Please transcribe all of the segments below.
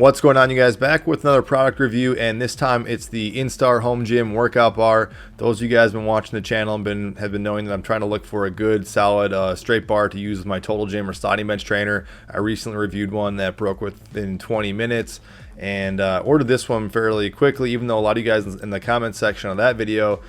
What's going on, you guys? Back with another product review, and this time it's the Instar Home Gym workout bar. Those of you guys have been watching the channel and have been knowing that I'm trying to look for a good solid straight bar to use with my Total Gym or Sliding Bench trainer. I recently reviewed one that broke within 20 minutes and ordered this one fairly quickly, even though a lot of you guys in the comment section of that video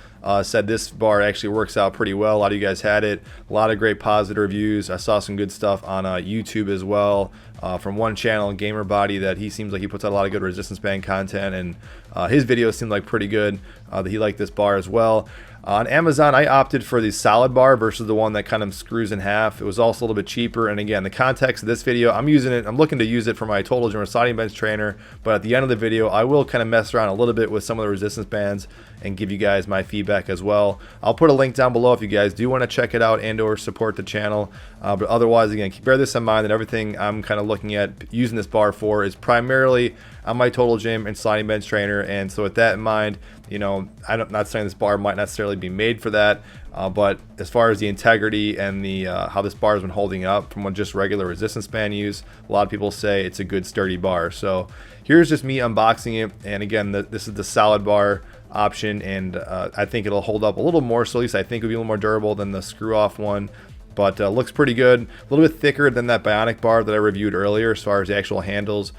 said this bar actually works out pretty well. A lot of you guys had it. A lot of great positive reviews. I saw some good stuff on YouTube as well from one channel, Gamer Body, that he seems like he puts out a lot of good resistance band content, and his videos seemed like pretty good, that he liked this bar as well. On Amazon, I opted for the solid bar versus the one that kind of screws in half. It was also a little bit cheaper, and again, the context of this video, I'm looking to use it for my Total Gym or Sliding Bench trainer, but at the end of the video, I will kind of mess around a little bit with some of the resistance bands and give you guys my feedback as well. I'll put a link down below if you guys do want to check it out and or support the channel, but otherwise, again, bear this in mind that everything I'm kind of looking at using this bar for is primarily on my Total Gym and Sliding Bench trainer, and so with that in mind, you know, I'm not saying this bar might necessarily be made for that, but as far as the integrity and the how this bar has been holding up from just regular resistance band use, a lot of people say it's a good sturdy bar. So here's just me unboxing it, and again, this is the solid bar option, and I think it'll hold up a little more, so at least I think it'll be a little more durable than the screw off one, but looks pretty good. A little bit thicker than that Bionic bar that I reviewed earlier as far as the actual handles.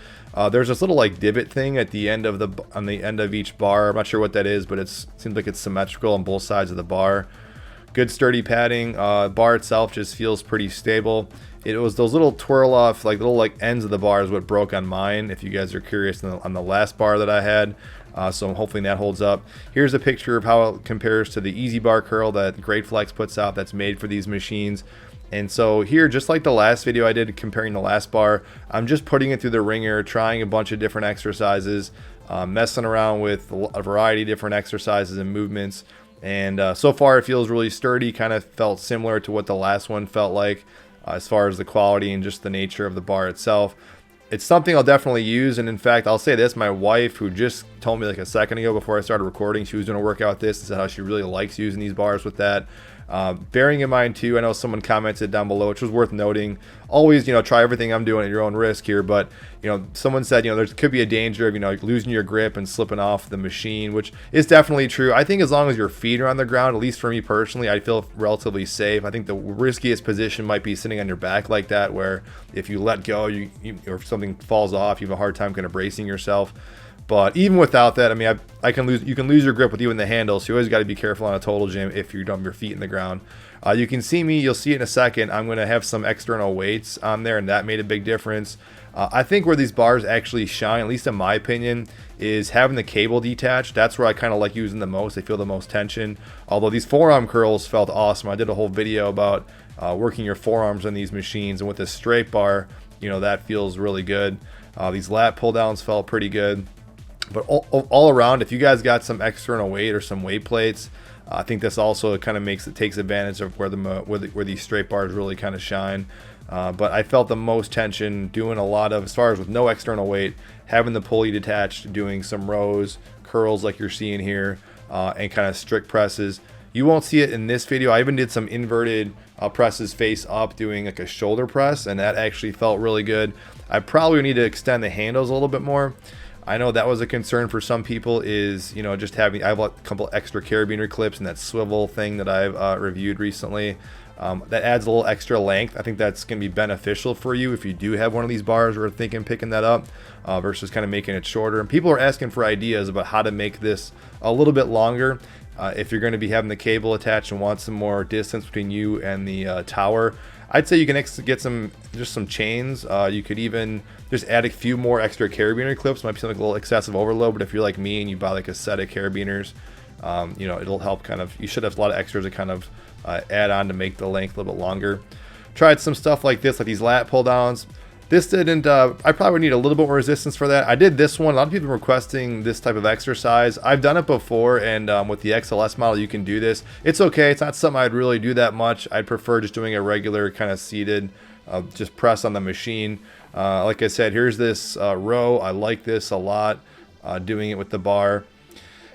There's this little like divot thing at the end of on the end of each bar. I'm not sure what that is, but it seems like it's symmetrical on both sides of the bar. Good sturdy padding. Bar itself just feels pretty stable. It was those little twirl off, like little like ends of the bar is what broke on mine, if you guys are curious, on the last bar that I had. So hopefully that holds up. Here's a picture of how it compares to the Easy Bar Curl that Great Flex puts out that's made for these machines. And so here, just like the last video I did comparing the last bar, I'm just putting it through the ringer, trying a bunch of different exercises, messing around with a variety of different exercises and movements. And so far it feels really sturdy, kind of felt similar to what the last one felt like as far as the quality and just the nature of the bar itself. It's something I'll definitely use, and in fact, I'll say this, my wife, who just told me like a second ago before I started recording, she was doing a workout with this and said how she really likes using these bars with that. Bearing in mind too, I know someone commented down below, which was worth noting, always, you know, try everything I'm doing at your own risk here, but you know, someone said, you know, there could be a danger of, you know, losing your grip and slipping off the machine, which is definitely true. I think as long as your feet are on the ground, at least for me personally, I feel relatively safe. I think the riskiest position might be sitting on your back like that, where if you let go, or if something falls off, you have a hard time kind of bracing yourself. But even without that, I mean, you can lose your grip with even the handles, so you always got to be careful on a Total Gym if you don't have your feet in the ground. You can see me, you'll see it in a second, I'm going to have some external weights on there, and that made a big difference. I think where these bars actually shine, at least in my opinion, is having the cable detached. That's where I kind of like using the most. They feel the most tension. Although these forearm curls felt awesome. I did a whole video about working your forearms on these machines, and with this straight bar, you know, that feels really good. These lat pull downs felt pretty good. But all around, if you guys got some external weight or some weight plates, I think this also kind of takes advantage of where these straight bars really kind of shine. But I felt the most tension doing a lot of, as far as with no external weight, having the pulley detached, doing some rows, curls like you're seeing here, and kind of strict presses. You won't see it in this video. I even did some inverted presses face up, doing like a shoulder press, and that actually felt really good. I probably need to extend the handles a little bit more. I know that was a concern for some people, is, you know, just having, I have a couple extra carabiner clips and that swivel thing that I've reviewed recently. That adds a little extra length. I think that's going to be beneficial for you if you do have one of these bars or are thinking picking that up, versus kind of making it shorter. And people are asking for ideas about how to make this a little bit longer. If you're going to be having the cable attached and want some more distance between you and the tower, I'd say you can get some chains. You could even just add a few more extra carabiner clips. Might be something like a little excessive overload, but if you're like me and you buy like a set of carabiners, you know, it'll help kind of, you should have a lot of extras to kind of add on to make the length a little bit longer. Tried some stuff like this, like these lat pull downs. This didn't, I probably need a little bit more resistance for that. I did this one. A lot of people are requesting this type of exercise. I've done it before, and with the XLS model, you can do this. It's okay. It's not something I'd really do that much. I'd prefer just doing a regular kind of seated, just press on the machine. Like I said, here's this row. I like this a lot, doing it with the bar.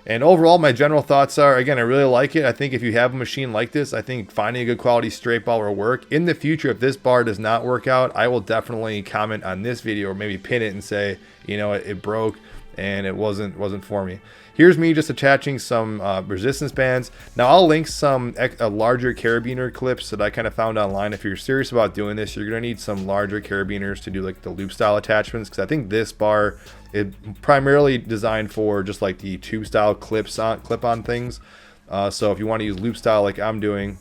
And overall, my general thoughts are, again, I really like it. I think if you have a machine like this, I think finding a good quality straight bar will work. In the future, if this bar does not work out, I will definitely comment on this video or maybe pin it and say, you know, it broke and it wasn't for me. Here's me just attaching some resistance bands. Now I'll link some larger carabiner clips that I kind of found online. If you're serious about doing this, you're gonna need some larger carabiners to do like the loop style attachments, because I think this bar is primarily designed for just like the tube style clip-on things. So if you want to use loop style like I'm doing,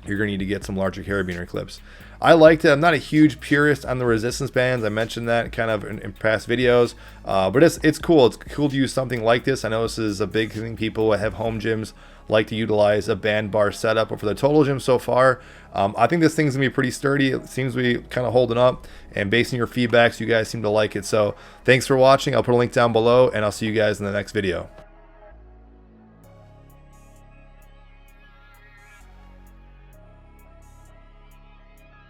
you're gonna need to get some larger carabiner clips. I liked it. I'm not a huge purist on the resistance bands. I mentioned that kind of in past videos, but it's cool. It's cool to use something like this. I know this is a big thing. People that have home gyms like to utilize a band bar setup, but for the Total Gym so far, I think this thing's gonna be pretty sturdy. It seems to be kind of holding up, and based on your feedbacks, you guys seem to like it. So thanks for watching. I'll put a link down below, and I'll see you guys in the next video.